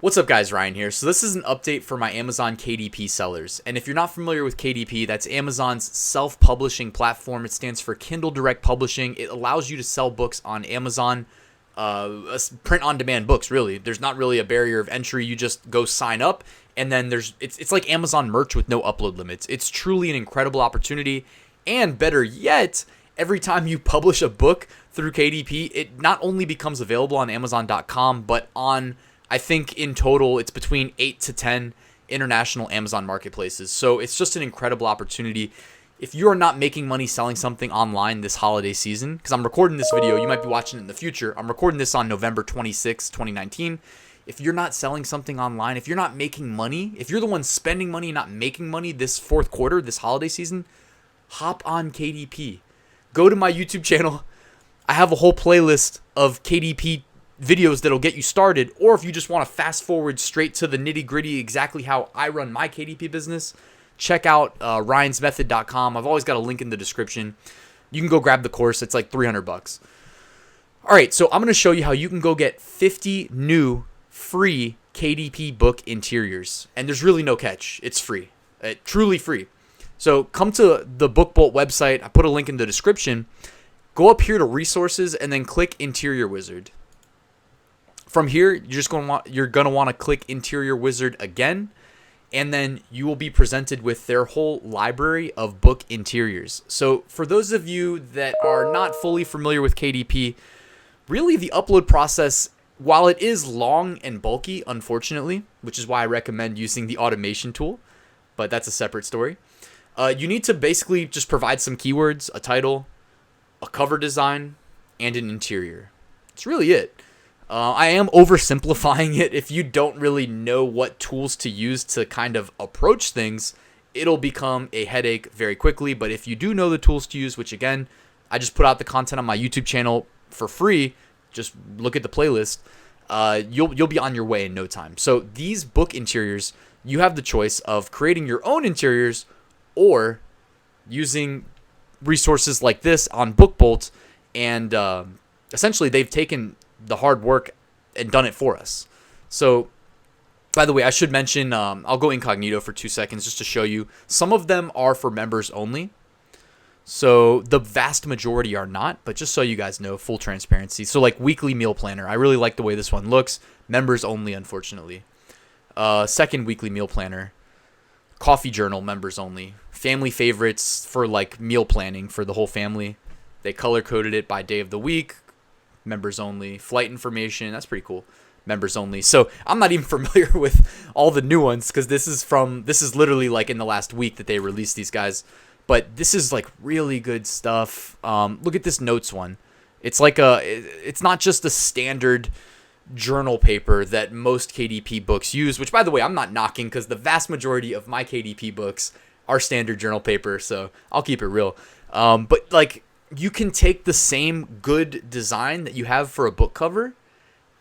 What's up guys, Ryan here. So this is an update for my Amazon KDP sellers. And if you're not familiar with KDP, that's Amazon's self-publishing platform. It stands for Kindle Direct Publishing. It allows you to sell books on Amazon, print-on-demand books, really. There's not really a barrier of entry. You just go sign up, and then it's like Amazon merch with no upload limits. It's truly an incredible opportunity. And better yet, every time you publish a book through KDP, it not only becomes available on Amazon.com, but on, I think in total, it's between 8 to 10 international Amazon marketplaces. So it's just an incredible opportunity. If you are not making money selling something online this holiday season, because I'm recording this video, you might be watching it in the future. I'm recording this on November 26, 2019. If you're not selling something online, if you're not making money, if you're the one spending money and not making money this fourth quarter, this holiday season, hop on KDP. Go to my YouTube channel. I have a whole playlist of KDP videos that'll get you started, or if you just want to fast forward straight to the nitty gritty, exactly how I run my KDP business, check out ryansmethod.com. I've always got a link in the description. You can go grab the course. It's like $300. All right, so I'm going to show you how you can go get 50 new free KDP book interiors, and there's really no catch. It's free, truly free. So come to the BookBolt website. I put a link in the description. Go up here to resources and then click Interior Wizard. From here, you're gonna want to click Interior Wizard again, and then you will be presented with their whole library of book interiors. So for those of you that are not fully familiar with KDP, really the upload process, while it is long and bulky, unfortunately, which is why I recommend using the automation tool, but that's a separate story. You need to basically just provide some keywords, a title, a cover design, and an interior. That's really it. I am oversimplifying it. If you don't really know what tools to use to kind of approach things, it'll become a headache very quickly. But if you do know the tools to use, which again, I just put out the content on my YouTube channel for free, just look at the playlist, you'll be on your way in no time. So these book interiors, you have the choice of creating your own interiors or using resources like this on BookBolt, and essentially they've taken the hard work and done it for us. So, by the way, I should mention, I'll go incognito for 2 seconds just to show you. Some of them are for members only. So, the vast majority are not, but just so you guys know, full transparency. So, like weekly meal planner. I really like the way this one looks. Members only, unfortunately. Second weekly meal planner. Coffee journal, members only. Family favorites for like meal planning for the whole family. They color coded it by day of the week. Members only. Flight information, that's pretty cool. Members only. So I'm not even familiar with all the new ones because this is literally like in the last week that they released these guys. But this is like really good stuff. Look at this notes one. It's like it's not just a standard journal paper that most KDP books use, which by the way, I'm not knocking because the vast majority of my KDP books are standard journal paper, so I'll keep it real. But like, you can take the same good design that you have for a book cover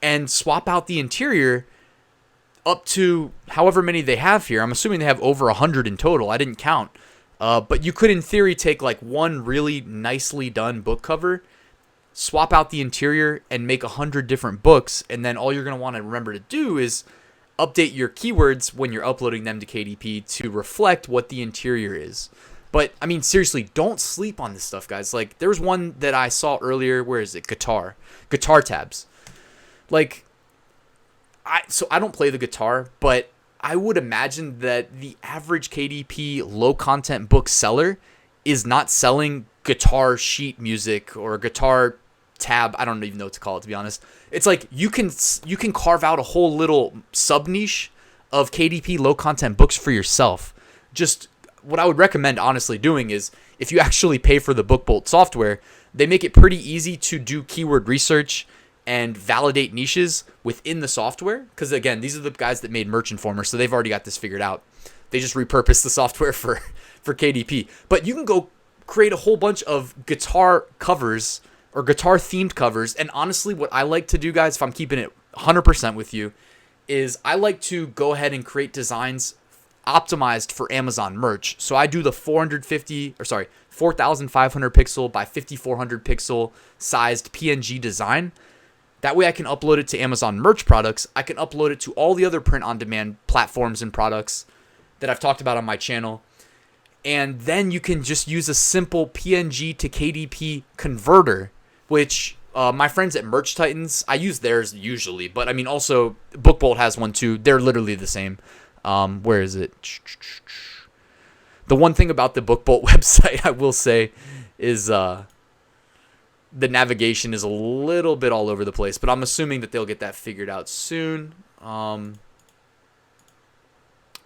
and swap out the interior up to however many they have here. I'm assuming they have over 100 in total. I didn't count. But you could, in theory, take like one really nicely done book cover, swap out the interior, and make 100 different books. And then all you're going to want to remember to do is update your keywords when you're uploading them to KDP to reflect what the interior is. But, I mean, seriously, don't sleep on this stuff, guys. Like, there's one that I saw earlier. Where is it? Guitar tabs. Like, so I don't play the guitar, but I would imagine that the average KDP low-content book seller is not selling guitar sheet music or guitar tab. I don't even know what to call it, to be honest. It's like you can carve out a whole little sub-niche of KDP low-content books for yourself. Just what I would recommend honestly doing is, if you actually pay for the BookBolt software, they make it pretty easy to do keyword research and validate niches within the software. Because again, these are the guys that made Merch Informer, so they've already got this figured out. They just repurposed the software for KDP. But you can go create a whole bunch of guitar covers or guitar themed covers. And honestly, what I like to do, guys, if I'm keeping it 100% with you, is I like to go ahead and create designs optimized for Amazon merch. So I do the 4,500 pixel by 5,400 pixel sized PNG design. That way I can upload it to Amazon merch products. I can upload it to all the other print-on-demand platforms and products that I've talked about on my channel. And then you can just use a simple PNG to KDP converter, which my friends at Merch Titans, I use theirs usually, but I mean also BookBolt has one too. They're literally the same. Where is it? The one thing about the BookBolt website I will say is the navigation is a little bit all over the place, but I'm assuming that they'll get that figured out soon.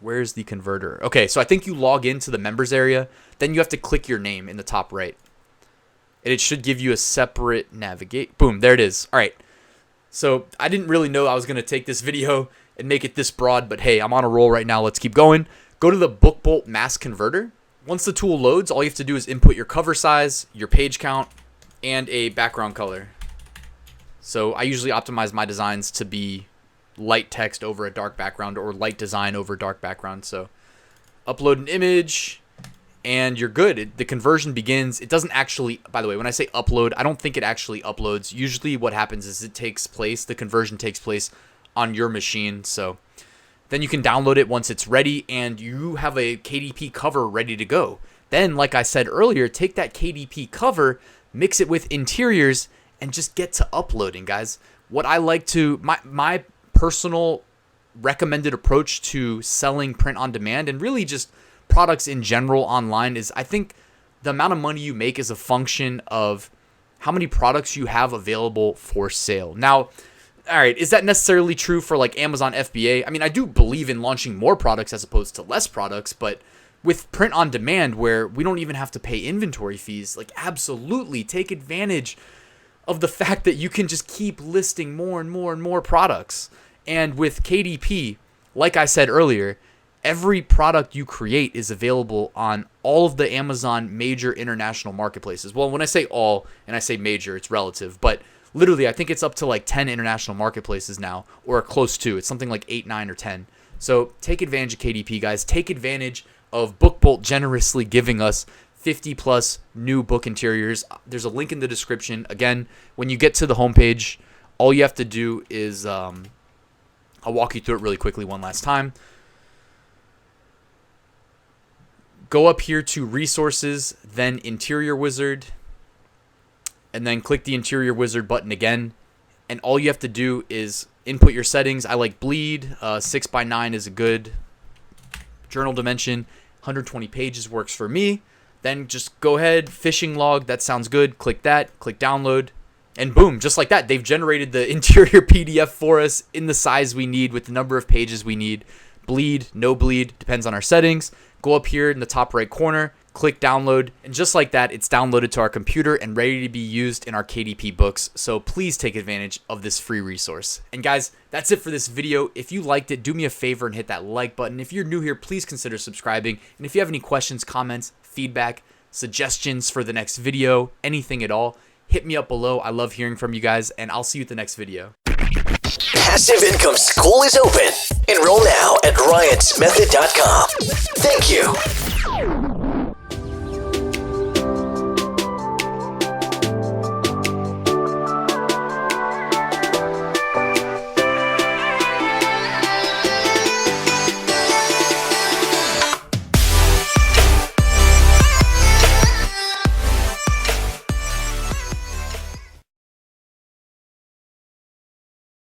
Where's the converter? Okay, so I think you log into the members area, then you have to click your name in the top right. And it should give you a separate navigate. Boom, there it is. All right. So I didn't really know I was going to take this video and make it this broad, but hey, I'm on a roll right now. Let's keep going. Go to the BookBolt Mass Converter. Once the tool loads, all you have to do is input your cover size, your page count, and a background color. So I usually optimize my designs to be light text over a dark background or light design over dark background. So upload an image and you're good. The conversion begins. It doesn't actually, by the way, when I say upload, I don't think it actually uploads. Usually what happens is the conversion takes place on your machine. So then you can download it once it's ready and you have a KDP cover ready to go. Then, like I said earlier, take that KDP cover, mix it with interiors, and just get to uploading, guys. What I like to, my personal recommended approach to selling print on demand and really just products in general online is I think the amount of money you make is a function of how many products you have available for sale. Now, all right, is that necessarily true for like Amazon FBA? I mean, I do believe in launching more products as opposed to less products, but with print on demand where we don't even have to pay inventory fees, like absolutely take advantage of the fact that you can just keep listing more and more and more products. And with KDP, like I said earlier, every product you create is available on all of the Amazon major international marketplaces. Well, when I say all and I say major, it's relative, but literally I think it's up to like 10 international marketplaces now, or close to. It's something like 8, 9, or 10. So take advantage of KDP, guys. Take advantage of BookBolt generously giving us 50 plus new book interiors. There's a link in the description. Again, when you get to the homepage, all you have to do is I'll walk you through it really quickly one last time. Go up here to Resources, then Interior Wizard, and then click the Interior Wizard button again. And all you have to do is input your settings. I like bleed. 6x9 is a good journal dimension. 120 pages works for me. Then just go ahead, fishing log. That sounds good. Click that. Click download. And boom, just like that, they've generated the interior PDF for us in the size we need with the number of pages we need. Bleed, no bleed, depends on our settings. Go up here in the top right corner, click download, and just like that, it's downloaded to our computer and ready to be used in our KDP books. So please take advantage of this free resource. And guys, that's it for this video. If you liked it, do me a favor and hit that like button. If you're new here, please consider subscribing. And if you have any questions, comments, feedback, suggestions for the next video, anything at all, hit me up below. I love hearing from you guys, and I'll see you at the next video. Passive Income School is open. Enroll now at RyanSmethod.com. Thank you.